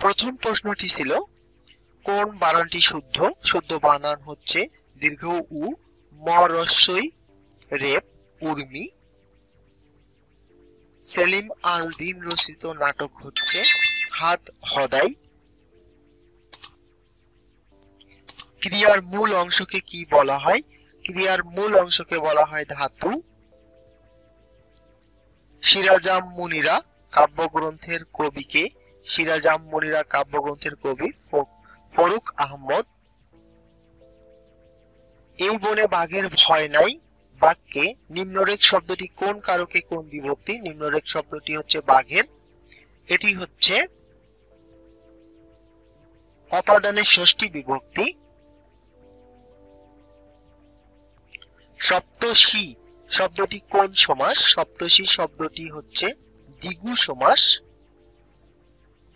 প্রথম প্রশ্নটি ছিল কোন বানানটি শুদ্ধ? শুদ্ধ বানান হচ্ছে দীর্ঘ উ, ম রস্বই রেপ উর্মি। সেলিম আল দিন রচিত নাটক হচ্ছে হাত হদাই। ক্রিয়ার মূল অংশকে কি বলা হয়? ক্রিয়ার মূল অংশকে বলা হয় ধাতু। সিরাজাম মুনিরা কাব্যগ্রন্থের কবিকে? সিরাজাম মুনিরা কাব্যগ্রন্থের কবি ফরুক আহমদ। এই বনে বাঘের ভয় নাই বাক্যে নিম্নরেখ শব্দটি কোন কারকে কোন বিভক্তি? নিম্নরেখ শব্দটি হচ্ছে বাঘের, এটি হচ্ছে অপাদানের ষষ্ঠী বিভক্তি। সপ্তর্ষি শব্দটি কোন সমাস? সপ্তর্ষি শব্দটি হচ্ছে দ্বিগু সমাস।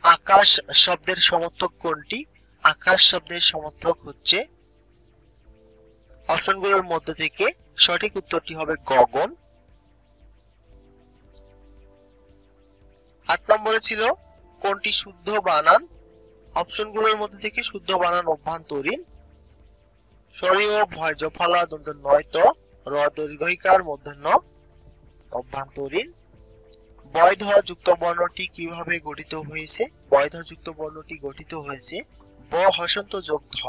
আকাশ শব্দের সমর্থক কোনটি? আকাশ শব্দের সমর্থক হচ্ছে, অপশনগুলোর মধ্যে থেকে সঠিক উত্তরটি হবে গগন। ৮ নম্বরে ছিল কোনটি শুদ্ধ বানান? অপশনগুলোর মধ্যে থেকে শুদ্ধ বানান অভ্যন্তরীণ। সরিয় ভয় জফলা দন্ত নয়ত র দীর্ঘইকার মূর্ধন্য অভ্যন্তরীণ। বৈধ যুক্ত বর্ণটি কিভাবে গঠিত হয়েছে? বৈধ যুক্ত বর্ণটি গঠিত হয়েছে ব হসন্ত যোগ ধ।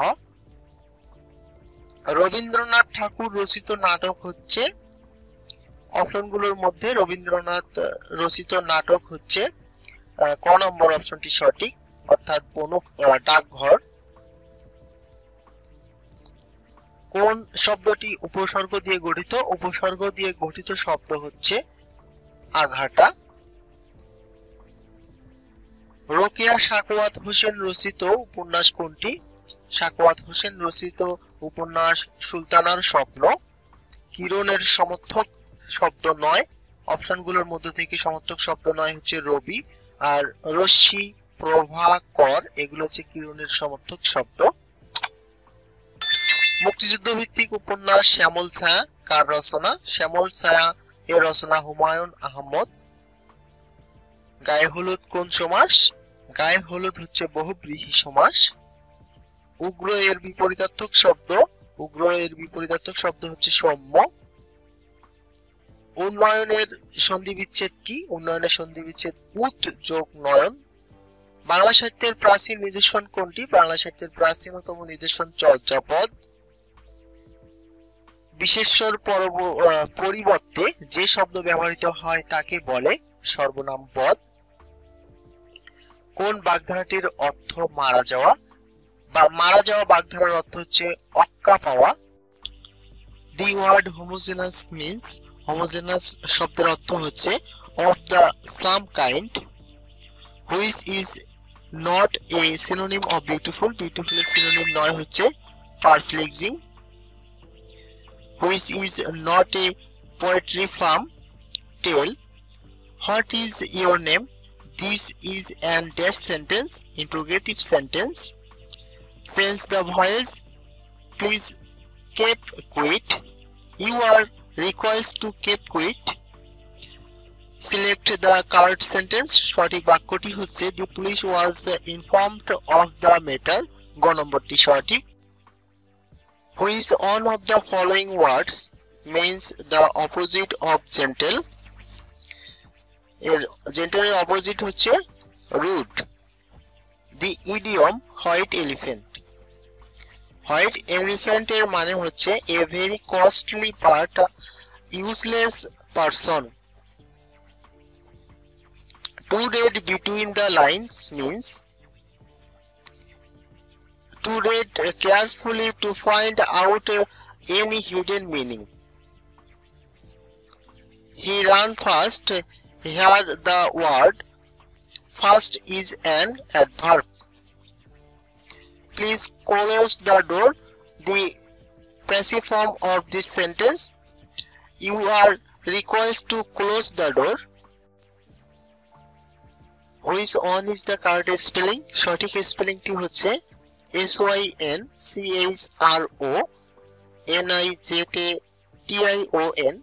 রবীন্দ্রনাথ ঠাকুর রচিত নাটক হচ্ছে, অপশনগুলোর মধ্যে রবীন্দ্রনাথ রচিত নাটক হচ্ছে ক নম্বর অপশনটি সঠিক, অর্থাৎ ডাকঘর। কোন শব্দটি উপসর্গ দিয়ে গঠিত? উপসর্গ দিয়ে গঠিত শব্দ হচ্ছে আঘাটা। রোকেয়া সাখাওয়াত হোসেন রচিত উপন্যাস কোনটি? সাখাওয়াত হোসেন রচিত উপন্যাস সুলতানার স্বপ্ন। কিরণের সমর্থক শব্দ নয়, অপশনগুলোর মধ্যে থেকে সমর্থক শব্দ নয় হচ্ছে রবি আর রশ্মি প্রভাকর, এগুলো হচ্ছে কিরণের সমর্থক শব্দ। মুক্তিযুদ্ধ ভিত্তিক উপন্যাস শ্যামল ছায়া কার রচনা? শ্যামল ছায়া এর রচনা হুমায়ুন আহমদ। গায়ে হলুদ কোন সমাস? গায়ে হলুদ হচ্ছে বহুব্রীহি সমাস। উগ্র এর বিপরীতার্থক শব্দ? উগ্র এর বিপরীতার্থক শব্দ হচ্ছে সৌম্য। উন্নয়নের সন্ধি বিচ্ছেদ কি? উন্নয়নের সন্ধি বিচ্ছেদ উত যোগ নয়ন। বাংলা সাহিত্যের প্রাচীন নিদর্শন কোনটি? বাংলা সাহিত্যের প্রাচীনতম নিদর্শন চর্যাপদ। বিশেষ্যর পরিবর্তে যে শব্দ ব্যবহৃত হয় তাকে বলে সর্বনাম পদ। কোন বাগধারাটির অর্থ মারা যাওয়া? বা মারা যাওয়া বাগধারার অর্থ হচ্ছে অক্কা পাওয়া। The word homogeneous means, homogeneous শব্দের অর্থ হচ্ছে of the same kind. Which is not a synonym of beautiful, beautiful এর সিনোনিম নয় হচ্ছে perplexing. Which is not a poetry form? Tell. What is your name? This is an dash sentence, interrogative sentence. Since the voice, please keep quiet. You are requested to keep quiet. Select the correct sentence. সঠিক বাক্যটি হচ্ছে the police was informed of the matter. গ নম্বরটি সঠিক। Which one of the following words means the opposite of gentle? Gentle এর opposite হচ্ছে rude. The idiom white elephant. White elephant এর মানে হচ্ছে a very costly but useless person. To read between the lines means to read carefully to find out any hidden meaning. He ran fast. Here the word fast is an adverb. Please close the door. The passive form of this sentence. You are requested to close the door. Which one is the correct spelling? সঠিক স্পেলিংটি হচ্ছে SYNCHRONIJTION।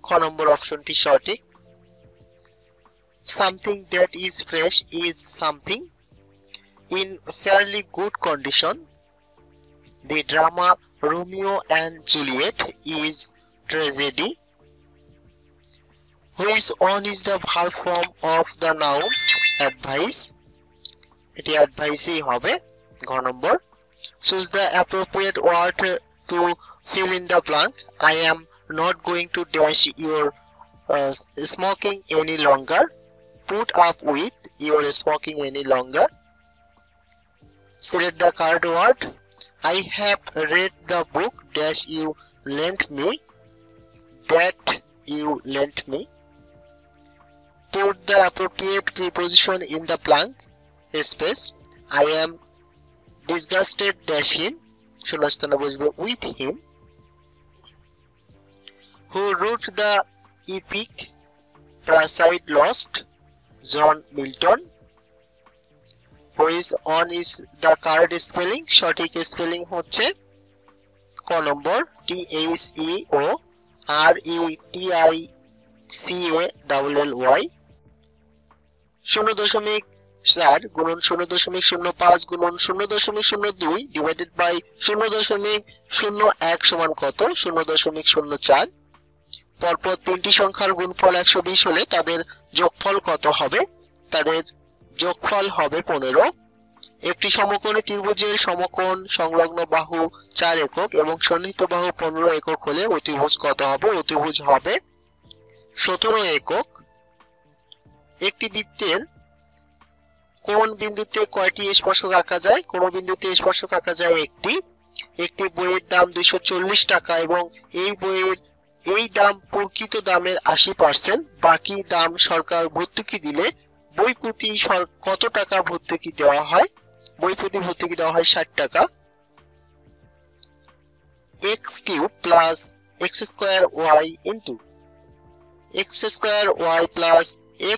খ নম্বর অপশনটি সঠিক। Something that is fresh is something. in fairly good condition. The drama Romeo and Juliet is tragedy. Which one is the verb form of the noun advice? এটি advice-ই হবে ঘ নম্বর। Choose the appropriate word to fill in the blank. I am not going to dash your smoking any longer. Put up with your smoking any longer. Select the correct word. I have read the book dash you lent me. That you lent me. Put the appropriate preposition in the blank space. I am disgusted dash him. শূন্যস্থানে বসবে with him. Who wrote the epic Paradise Lost? John Milton. Which one is the correct spelling? সঠিক spelling হচ্ছে ক নম্বর THEORETICALLY। 0.4 গুণন 0.05 গুণন 0.02 divided by 0.01 সমান কত? 0.04। পরপর তিনটি সংখ্যার গুণফল 120 হলে তাদের যোগফল কত হবে? তাদের যোগফল হবে 15। একটি সমকোণী ত্রিভুজের সমকোণ সংলগ্ন বাহু 4 একক এবং সন্নিহিত বাহু 15 একক হলে অতিভুজ কত হবে? অতিভুজ হবে 17 একক। একটি বৃত্তের কোন বিন্দুতে কয়টি স্পর্শক আঁকা যায়? কোন বিন্দুতে স্পর্শক আঁকা যায় একটি। একটি বইয়ের দাম 240 টাকা এবং এই দাম প্রকৃত দামের 80%। বাকি দাম সরকার ভর্তুকি দিলে বই প্রতি কত টাকা ভর্তুকি দেওয়া হয়? বই প্রতি ভর্তুকি দেওয়া হয় 60 টাকা। x³ plus x² y into x² y plus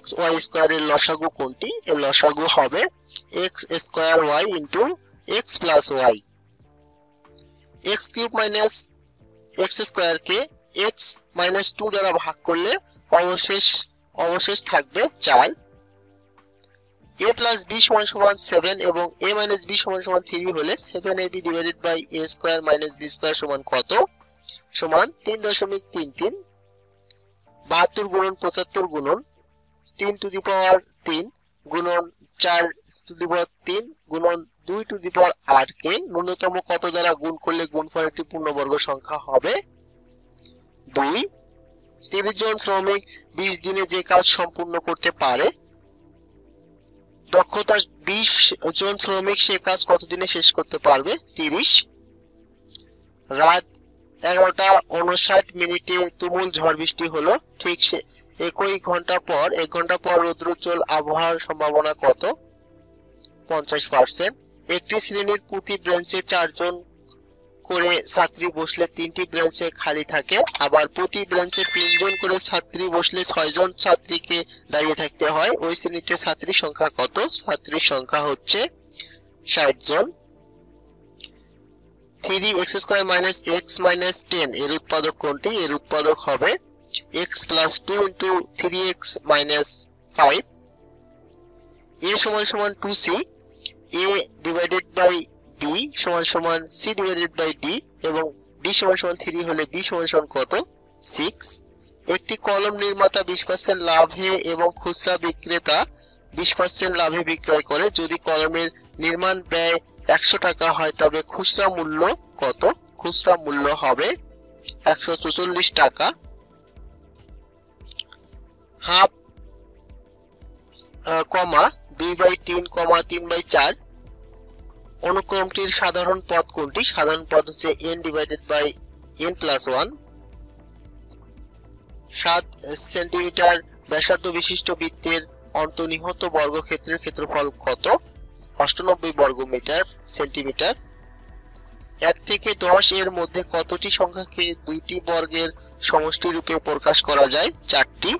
xy² এর লসাগু কোনটি? এর লসাগু হবে x² y into x plus y। x³ minus x² কে x মাইনাস 2 দ্বারা ভাগ করলে অবশেষ থাকবে 4। a প্লাস b সমান 7 এবং a মাইনাস b সমান 3 হলে 7ab divided by a square minus b square সমান কত? সমান 3.33। 72 গুণন 75 গুণন 3 টু দি পাওয়ার 3 গুণন 4 টু দি পাওয়ার 3 গুণন 2 টু দি পাওয়ার 8 কে ন্যূনতম কত দ্বারা গুণ করলে গুণফল একটি পূর্ণবর্গ সংখ্যা হবে? 2। 30 জন শ্রমিক 20 দিনে যে কাজ সম্পূর্ণ করতে পারে, দক্ষতা 20 জন শ্রমিক সে কাজ কত দিনে শেষ করতে পারবে? 30। রাত 11:59 তুমুল ঝড় বৃষ্টি হলো। ঠিক এক ঘন্টা পর রৌদ্রোজ্জ্বল আবহাওয়ার সম্ভাবনা কত? 50%। একটি শ্রেণীর প্রতি বেঞ্চে 4 জন করে ছাত্রী বসলে 3টি বেঞ্চে খালি থাকে, আবার প্রতি বেঞ্চে 3 জন করে ছাত্রী বসলে 6 জন ছাত্রীকে দাঁড়িয়ে থাকতে হয়। ওই শ্রেণীতে ছাত্রীর সংখ্যা কত? ছাত্রীর সংখ্যা হচ্ছে 60 জন। 3x² মাইনাস x মাইনাস 10 এর উৎপাদক কোনটি? এর উৎপাদক হবে x plus 2 into 3x minus 5। a সমান 2c, a divided by b সমান c ডিভাইডেড বাই d এবং d সমান 3 হলে d সমান কত? 6। একটি কলম নির্মাতা 20% লাভে এবং খুচরা বিক্রেতা 20% লাভে বিক্রয় করে। যদি কলমের নির্মাণ ব্যয় 100 টাকা হয় তবে খুচরা মূল্য কত? খুচরা মূল্য হবে 144 টাকা। হাফ কমা 2/3 কমা 3/4 অনুক্রমটির সাধারণ পদ কোনটি? সাধারণ পদ হচ্ছে n divided by n plus 1। 7 centimetre ব্যাসার্ধ বিশিষ্ট বৃত্তের অন্তর্নিহিত বর্গক্ষেত্রের ক্ষেত্রফল কত? 98 বর্গ সেন্টিমিটার। 1 থেকে 10 এর মধ্যে কতটি সংখ্যাকে দুইটি বর্গের সমষ্টি রূপে প্রকাশ করা যায়? 4টি।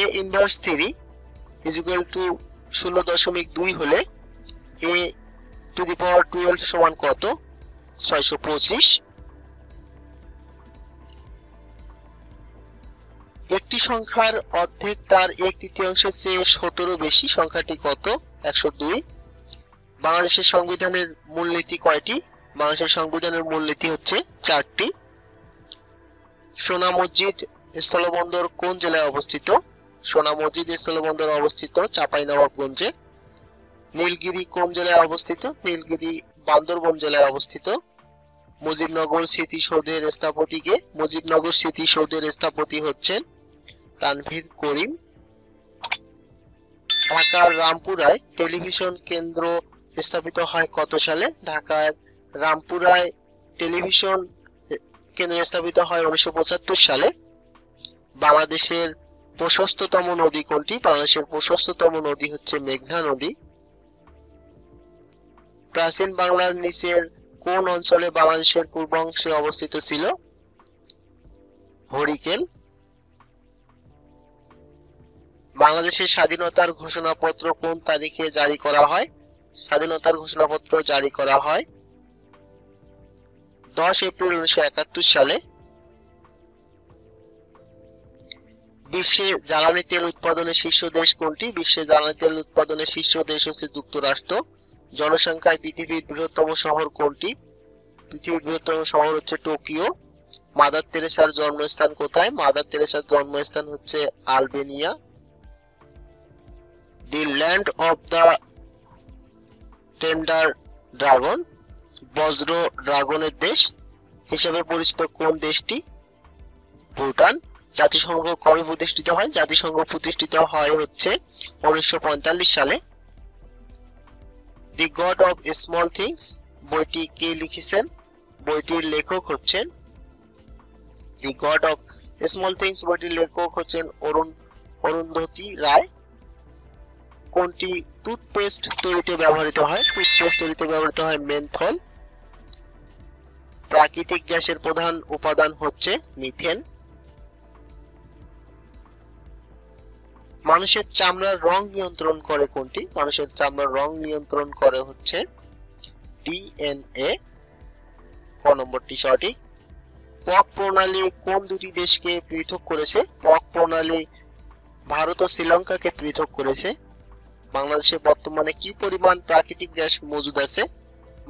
a inverse 3 is equal to 0.2 হলে a টু দি পাওয়ার 12 সমান কত? 625। একটি সংখ্যার অর্ধেক তার এক তৃতীয়াংশের চেয়ে 17 বেশি, সংখ্যাটি কত? 102। বাংলাদেশের সংবিধানের মূলনীতি কয়টি? বাংলাদেশের সংবিধানের মূলনীতি হচ্ছে 4টি। সোনা মসজিদ স্থলবন্দর কোন জেলায় অবস্থিত? সোনা মসজিদ স্থলবন্দর অবস্থিত চাঁপাইনবাবগঞ্জে। নীলগিরি কোন জেলায় অবস্থিত? নীলগিরি বান্দরবান জেলায় অবস্থিত। মুজিবনগর স্মৃতিসৌধের স্থপতি কে? মুজিবনগর স্মৃতিসৌধের স্থপতি হচ্ছেন তানভীর করিম। ঢাকার রামপুরায় টেলিভিশন কেন্দ্র স্থাপিত হয় কত সালে? ঢাকার রামপুরায় টেলিভিশন কেন্দ্র স্থাপিত হয় 1975 সালে। বাংলাদেশের প্রশস্ততম নদী কোনটি? বাংলাদেশের প্রশস্ততম নদী হচ্ছে মেঘনা নদী। প্রাচীন বাংলার নিচের কোন অঞ্চলে বাংলাদেশের পূর্বাংশে অবস্থিত ছিল? হরিকেল। বাংলাদেশের স্বাধীনতার ঘোষণাপত্র কোন তারিখে জারি করা হয়? স্বাধীনতার ঘোষণাপত্র জারি করা হয় 10 এপ্রিল 1971 সালে। বিশ্বে জ্বালানি তেল উৎপাদনের শীর্ষ দেশ কোনটি? বিশ্বে জ্বালানি তেল উৎপাদনের শীর্ষ দেশ হচ্ছে যুক্তরাষ্ট্র। জনসংখ্যায় পৃথিবীর বৃহত্তম শহর কোনটি? পৃথিবীর বৃহত্তম শহর হচ্ছে টোকিও। মাদার তেরেসার জন্মস্থান কোথায়? মাদার তেরেসার জন্মস্থান হচ্ছে Albania. The land of the tender dragon, বজ্র ড্রাগনের দেশ হিসেবে পরিচিত কোন দেশটি? ভুটান। জাতিসংঘ কবে প্রতিষ্ঠিত হয়? জাতিসংঘ প্রতিষ্ঠিত হয় হচ্ছে 1945 সালে। দি গড অফ স্মল থিংস বইটি কে লিখেছেন? বইটির লেখক হচ্ছেন দি গড অফ স্মল থিংস বইটির লেখক হচ্ছেন অরুন্ধতী রায়। কোনটি টুথপেস্ট তৈরিতে ব্যবহৃত হয়? টুথপেস্ট তৈরিতে ব্যবহৃত হয় মেনথল। প্রাকৃতিক গ্যাসের প্রধান উপাদান হচ্ছে মিথেন। মানুষের চামড়ার রং নিয়ন্ত্রণ করে কোনটি? মানুষের চামড়ার রং নিয়ন্ত্রণ করে হচ্ছে ডিএনএ। ক নম্বরটি সঠিক। পক প্রণালী কোন দুটি দেশকে পৃথক করেছে? পক প্রণালী ভারত ও শ্রীলঙ্কাকে পৃথক করেছে। বাংলাদেশে বর্তমানে কি পরিমাণ প্রাকৃতিক গ্যাস মজুদ আছে?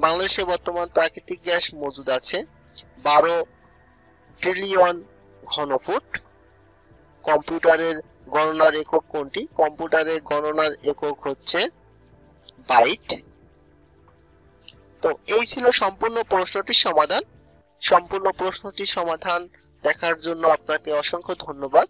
বাংলাদেশে বর্তমান প্রাকৃতিক গ্যাস মজুদ আছে 12 ট্রিলিয়ন ঘনফুট। কম্পিউটারের গণনার একক কোনটি? কম্পিউটারের গণনার একক হচ্ছে বাইট। তো এই ছিল সম্পূর্ণ প্রশ্নটির সমাধান। সম্পূর্ণ প্রশ্নটির সমাধান দেখার জন্য আপনাকে অসংখ্য ধন্যবাদ।